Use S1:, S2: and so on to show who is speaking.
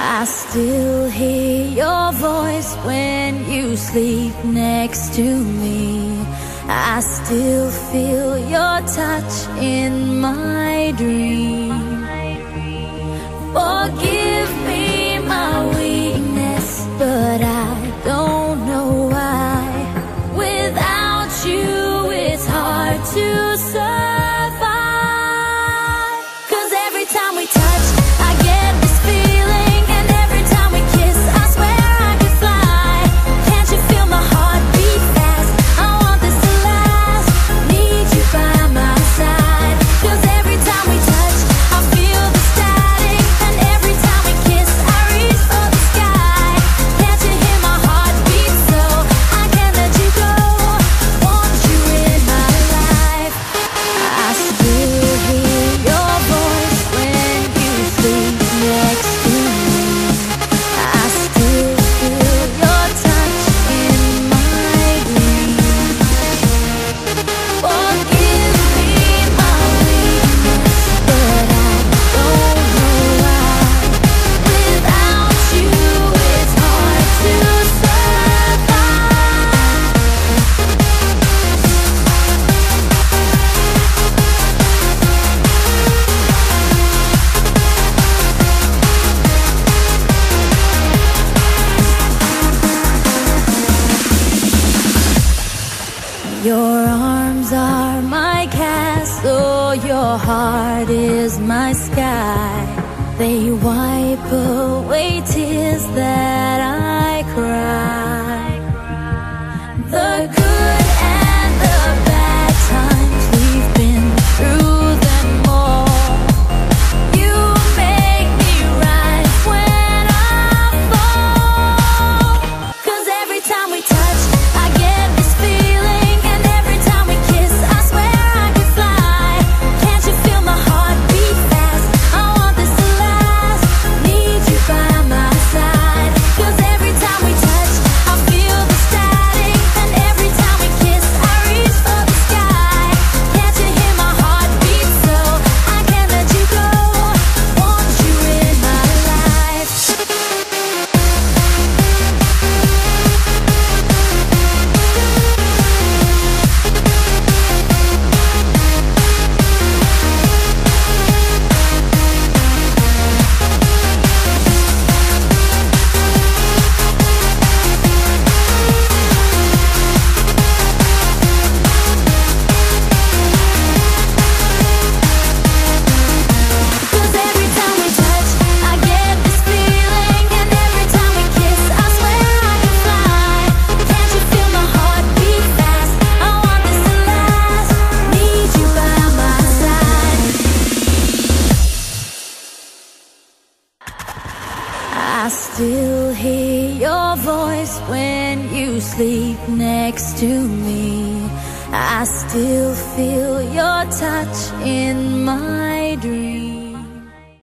S1: I still hear your voice when you sleep next to me. I still feel your touch in my dream. Forgive me my weakness, but I don't know why. Without you, it's hard to survive. 'Cause every time we touch, I get this feeling, and every time we kiss, I swear I could fly. Can't you feel my heart beat fast? I want this to last. Need you by my side. 'Cause every time we touch, I feel the static, and every time we kiss, I reach for the sky. Can't you hear my heart beat? So I can't let you go. Want you in my life. I still hear your voice when you sleep next to me. I still feel your touch in my dream. Forgive me my weakness, but I don't know why. Without you, it's hard to survive. Your arms are my castle, your heart is my sky. They wipe away tears that I cry. The good and the bad times, we've been through them all. You make me rise when I fall. 'Cause every time we touch, I get this feeling, and every time we kiss, I swear I could fly. Can't you feel my heart beat fast? I want this to last. Need you by my side. 'Cause every time we touch, I feel the static, and every time we kiss, I reach for the sky. Can't you hear my heart beat? So I can't let you go. Want you in my life. Cause every time we touch, I get this feeling, and every time we kiss, I swear I can fly. Can't you feel my heart beat fast? I want this to last. Need you by my side. I still hear your voice when you sleep next to me. I still feel your touch in my dream.